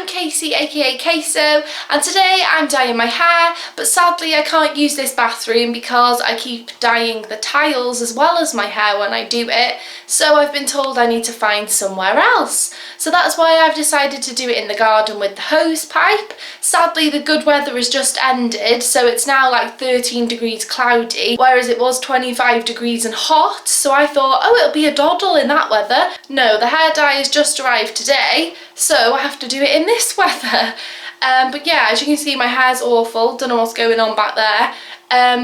Casey, aka Queso, and today I'm dyeing my hair, but sadly I can't use this bathroom because I keep dyeing the tiles as well as my hair when I do it, so I've been told I need to find somewhere else. So that's why I've decided to do it in the garden with the hose pipe. Sadly the good weather has just ended, so it's now like 13 degrees cloudy, whereas it was 25 degrees and hot, so I thought, oh, it'll be a doddle in that weather. No, the hair dye has just arrived today, so I have to do it in this weather. But yeah, as you can see, my hair's awful. Don't know what's going on back there.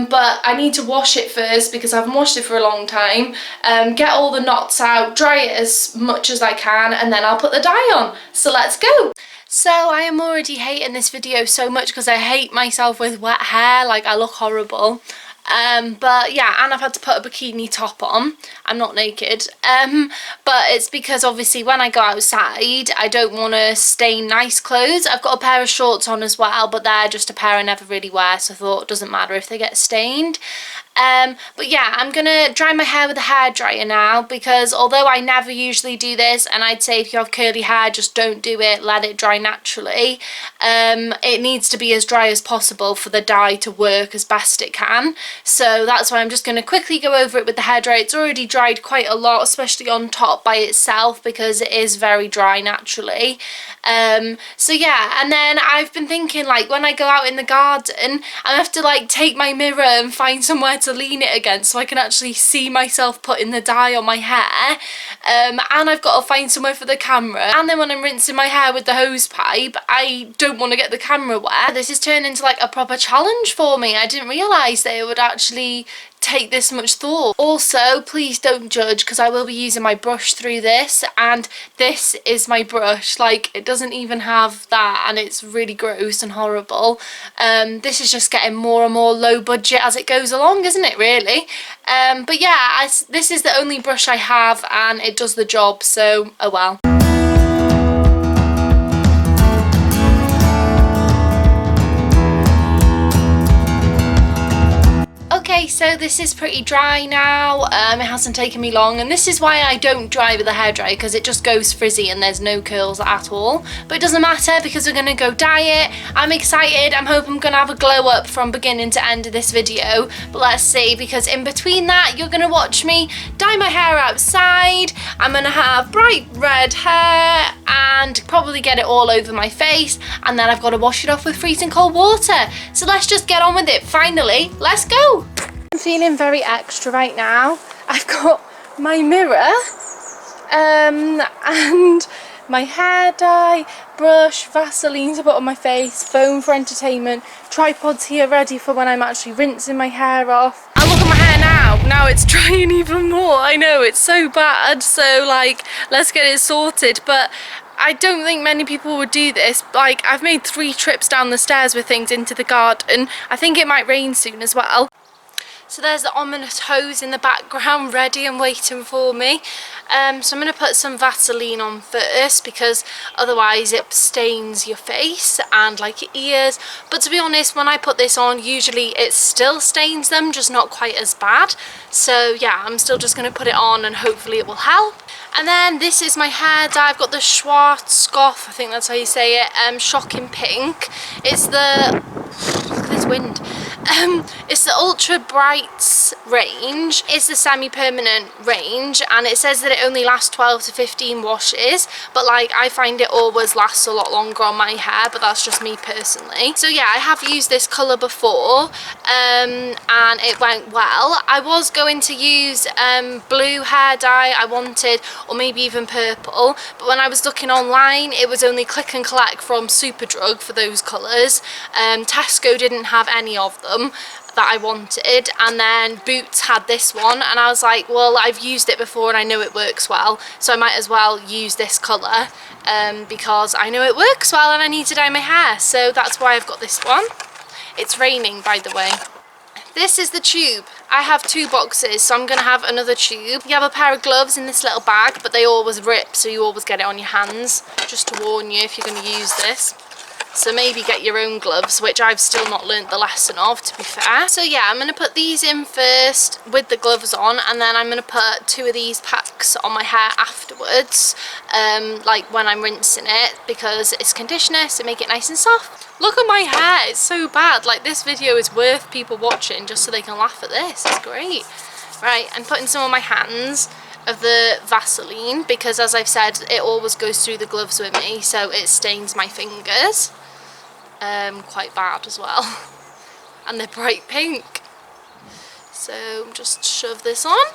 But I need to wash it first because I haven't washed it for a long time. Get all the knots out, dry it as much as I can, and then I'll put the dye on. So let's go. So I am already hating this video so much because I hate myself with wet hair. Like, I look horrible. But yeah, and I've had to put a bikini top on. I'm not naked, but it's because obviously when I go outside I don't want to stain nice clothes. I've got a pair of shorts on as well, but they're just a pair I never really wear, so I thought it doesn't matter if they get stained. But yeah, I'm gonna dry my hair with a hairdryer now, because although I never usually do this, and I'd say if you have curly hair just don't do it, let it dry naturally, it needs to be as dry as possible for the dye to work as best it can. So that's why I'm just going to quickly go over it with the hairdryer. It's already dried quite a lot, especially on top by itself, because it is very dry naturally. So yeah, and then I've been thinking, like, when I go out in the garden I have to like take my mirror and find somewhere to lean it against so I can actually see myself putting the dye on my hair, and I've got to find somewhere for the camera, and then when I'm rinsing my hair with the hose pipe I don't want to get the camera wet. This has turned into like a proper challenge for me. I didn't realise that it would actually take this much thought. Also, please don't judge because I will be using my brush through this, and this is my brush. Like, it doesn't even have that, and it's really gross and horrible. This is just getting more and more low budget as it goes along, isn't it, really? But yeah, this is the only brush I have and it does the job, so oh well. Okay, so this is pretty dry now. It hasn't taken me long, and this is why I don't dry with a hairdryer, because it just goes frizzy and there's no curls at all. But it doesn't matter because we're gonna go dye it. I'm excited. I'm hoping I'm gonna have a glow up from beginning to end of this video, but let's see, because in between that you're gonna watch me dye my hair outside. I'm gonna have bright red hair and probably get it all over my face, and then I've got to wash it off with freezing cold water. So let's just get on with it. Finally, let's go. I'm feeling very extra right now. I've got my mirror and my hair dye, brush, Vaseline to put on my face, phone for entertainment, tripods here ready for when I'm actually rinsing my hair off. And look at my hair now. Now it's drying even more. I know, it's so bad. So like, let's get it sorted. But I don't think many people would do this. Like, I've made 3 trips down the stairs with things into the garden. I think it might rain soon as well. So there's the ominous hose in the background ready and waiting for me. So I'm going to put some Vaseline on first because otherwise it stains your face and like your ears. But to be honest, when I put this on, usually it still stains them, just not quite as bad. So yeah, I'm still just going to put it on and hopefully it will help. And then this is my hair dye. I've got the Schwarzkopf, I think that's how you say it, Shocking Pink. It's the, look at this wind. It's the Ultra Brights range. It's the semi-permanent range, and it says that it only lasts 12 to 15 washes, but like, I find it always lasts a lot longer on my hair, but that's just me personally. So yeah, I have used this colour before, and it went well. I was going to use blue hair dye, I wanted, or maybe even purple, but when I was looking online it was only click and collect from Superdrug for those colours. Tesco didn't have any of them that I wanted, and then Boots had this one, and I was like, well, I've used it before and I know it works well, so I might as well use this colour because I know it works well and I need to dye my hair, so that's why I've got this one. It's raining, by the way. This is the tube. I have 2 boxes, so I'm going to have another tube. You have a pair of gloves in this little bag, but they always rip, so you always get it on your hands, just to warn you if you're going to use this. So maybe get your own gloves, which I've still not learnt the lesson of, to be fair. So yeah, I'm going to put these in first with the gloves on, and then I'm going to put 2 of these pack box on my hair afterwards, like when I'm rinsing it, because it's conditioner, so make it nice and soft. Look at my hair, it's so bad. Like, this video is worth people watching just so they can laugh at this. It's great. Right, I'm putting some on my hands of the Vaseline, because as I've said, it always goes through the gloves with me, so it stains my fingers. Quite bad as well. And they're bright pink. So just shove this on.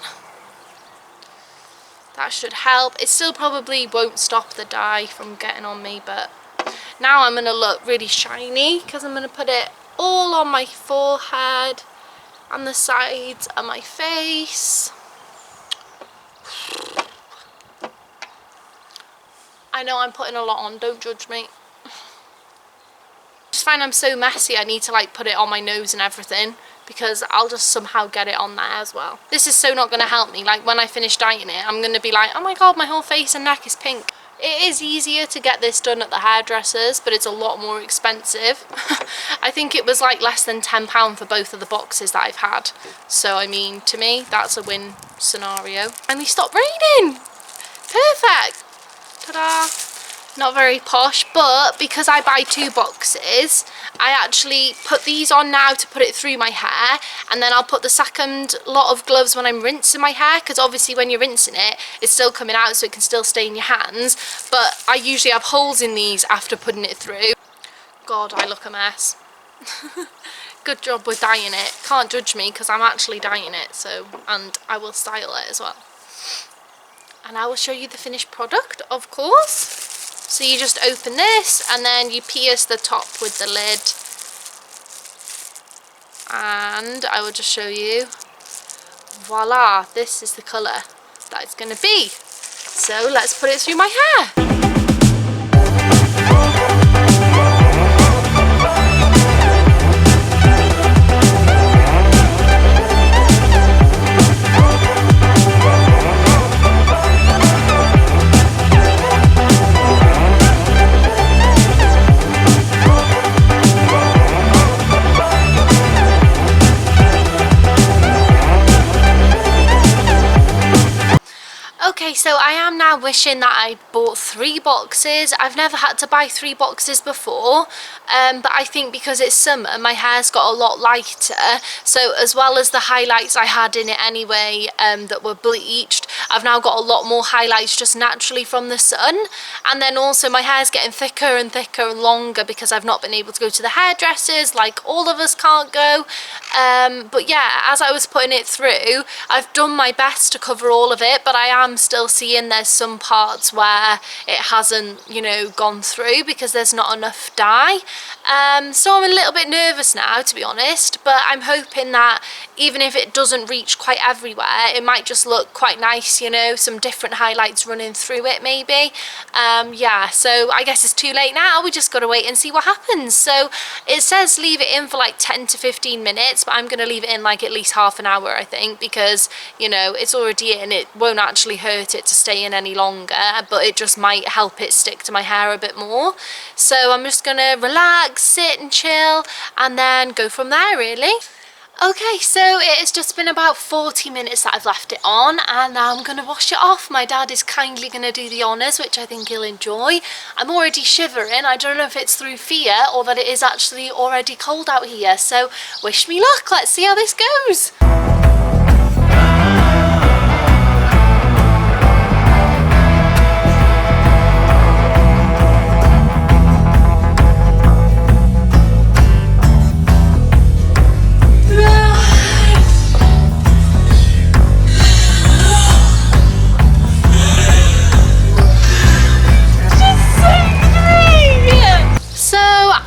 That should help. It still probably won't stop the dye from getting on me, but now I'm going to look really shiny, because I'm going to put it all on my forehead and the sides of my face. I know I'm putting a lot on, don't judge me. Just find I'm so messy, I need to like put it on my nose and everything, because I'll just somehow get it on there as well. This is so not going to help me. Like, when I finish dyeing it, I'm going to be like, oh my god, my whole face and neck is pink. It is easier to get this done at the hairdressers, but it's a lot more expensive. I think it was like less than £10 for both of the boxes that I've had. So I mean, to me, that's a win scenario. And they stopped raining! Perfect! Ta-da! Not very posh, but because I buy 2 boxes, I actually put these on now to put it through my hair, and then I'll put the second lot of gloves when I'm rinsing my hair, because obviously when you're rinsing it, it's still coming out, so it can still stay in your hands. But I usually have holes in these after putting it through. God, I look a mess. Good job with dyeing it. Can't judge me, because I'm actually dyeing it, so, and I will style it as well. And I will show you the finished product, of course. So you just open this, and then you pierce the top with the lid. And I will just show you. Voila, this is the colour that it's going to be. So let's put it through my hair. Okay, so I am now wishing that I bought 3 boxes. I've never had to buy 3 boxes before, but I think because it's summer, my hair's got a lot lighter, so as well as the highlights I had in it anyway that were bleached, I've now got a lot more highlights just naturally from the sun. And then also my hair's getting thicker and thicker and longer because I've not been able to go to the hairdressers, like all of us can't go. But yeah, as I was putting it through, I've done my best to cover all of it, but I am still seeing there's some parts where it hasn't, you know, gone through because there's not enough dye. So I'm a little bit nervous now, to be honest, but I'm hoping that even if it doesn't reach quite everywhere, it might just look quite nice, you know, some different highlights running through it maybe. Yeah, so I guess it's too late now, we just got to wait and see what happens. So it says leave it in for like 10 to 15 minutes, but I'm going to leave it in like at least half an hour, I think, because, you know, it's already in, it won't actually hurt it to stay in any longer, but it just might help it stick to my hair a bit more. So I'm just going to relax, sit and chill, and then go from there, really. Okay, so it has just been about 40 minutes that I've left it on, and now I'm going to wash it off. My dad is kindly going to do the honours, which I think he'll enjoy. I'm already shivering. I don't know if it's through fear or that it is actually already cold out here, so wish me luck. Let's see how this goes.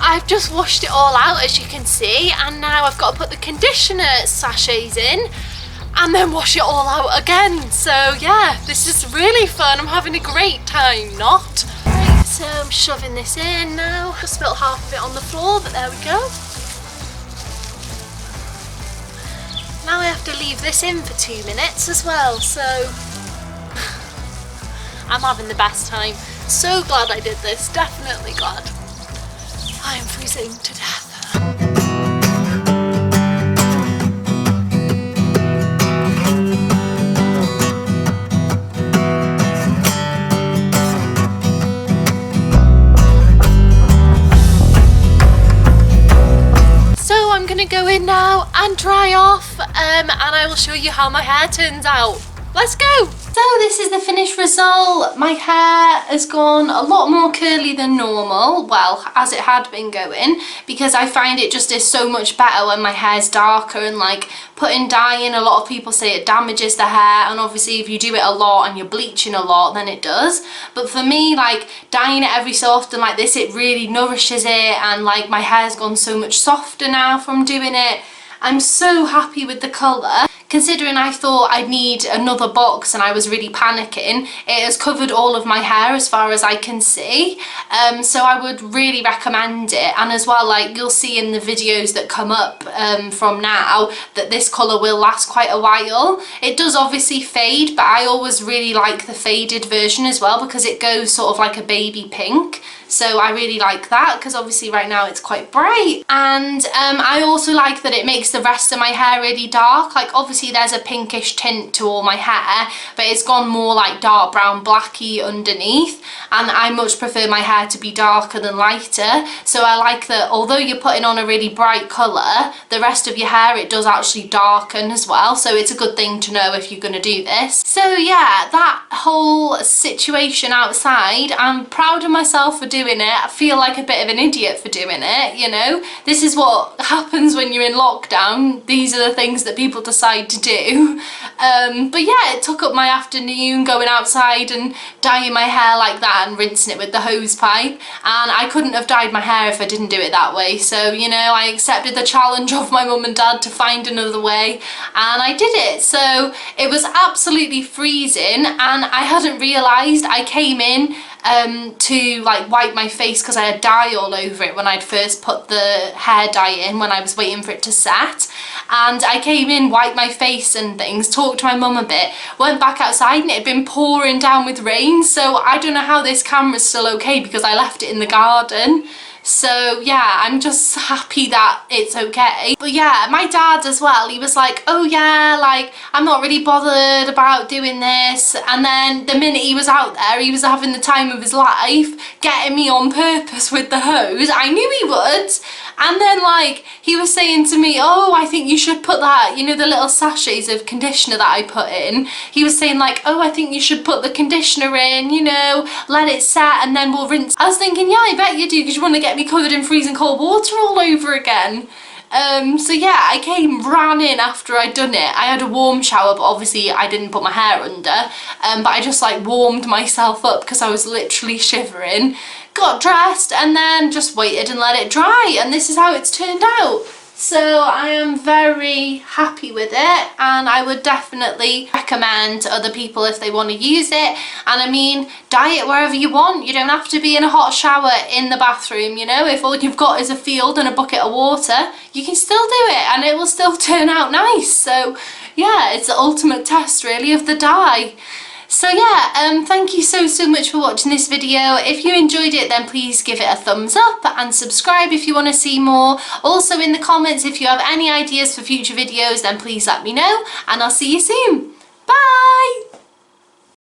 I've just washed it all out, as you can see, and now I've got to put the conditioner sachets in and then wash it all out again. So yeah, this is really fun. I'm having a great time, not? Right, so I'm shoving this in now. Just spilled half of it on the floor, but there we go. Now I have to leave this in for 2 minutes as well, so I'm having the best time. So glad I did this, definitely glad. I am freezing to death. in now and dry off, and I will show you how my hair turns out. Let's go! So this is the finished result. My hair has gone a lot more curly than normal, well, as it had been going, because I find it just is so much better when my hair's darker, and like putting dye in, a lot of people say it damages the hair, and obviously if you do it a lot and you're bleaching a lot, then it does. But for me, like dyeing it every so often like this, it really nourishes it, and like my hair's gone so much softer now from doing it. I'm so happy with the colour. Considering I thought I'd need another box and I was really panicking, it has covered all of my hair as far as I can see. So I would really recommend it. And as well, like you'll see in the videos that come up from now, that this colour will last quite a while. It does obviously fade, but I always really like the faded version as well, because it goes sort of like a baby pink. So I really like that, because obviously right now it's quite bright. And I also like that it makes the rest of my hair really dark. Like obviously there's a pinkish tint to all my hair, but it's gone more like dark brown blacky underneath, and I much prefer my hair to be darker than lighter. So I like that although you're putting on a really bright colour, the rest of your hair, it does actually darken as well. So it's a good thing to know if you're going to do this. So yeah, that whole situation outside, I'm proud of myself for doing it. I feel like a bit of an idiot for doing it, you know. This is what happens when you're in lockdown. These are the things that people decide to do. But yeah, it took up my afternoon going outside and dyeing my hair like that and rinsing it with the hose pipe, and I couldn't have dyed my hair if I didn't do it that way. So you know, I accepted the challenge of my mum and dad to find another way, and I did it. So it was absolutely freezing, and I hadn't realised. I came in to like wipe my face because I had dye all over it when I'd first put the hair dye in, when I was waiting for it to set. And I came in, wiped my face and things, talked to my mum a bit, went back outside, and it had been pouring down with rain. So I don't know how this camera's still okay, because I left it in the garden. So yeah, I'm just happy that it's okay. But yeah, my dad as well, he was like, oh yeah, like I'm not really bothered about doing this. And then the minute he was out there, he was having the time of his life, getting me on purpose with the hose. I knew he would. And then like he was saying to me, oh, I think you should put that, you know, the little sachets of conditioner that I put in. He was saying like, oh, I think you should put the conditioner in, you know, let it set and then we'll rinse. I was thinking, yeah, I bet you do, because you want to get me covered in freezing cold water all over again. So yeah, I ran in after I'd done it. I had a warm shower, but obviously I didn't put my hair under, but I just like warmed myself up because I was literally shivering. Got dressed and then just waited and let it dry, and this is how it's turned out. So I am very happy with it, and I would definitely recommend to other people if they want to use it. And I mean, dye it wherever you want. You don't have to be in a hot shower in the bathroom, you know. If all you've got is a field and a bucket of water, you can still do it and it will still turn out nice. So yeah, it's the ultimate test really of the dye. So yeah, thank you so much for watching this video. If you enjoyed it, then please give it a thumbs up and subscribe if you want to see more. Also in the comments, if you have any ideas for future videos, then please let me know, and I'll see you soon. Bye!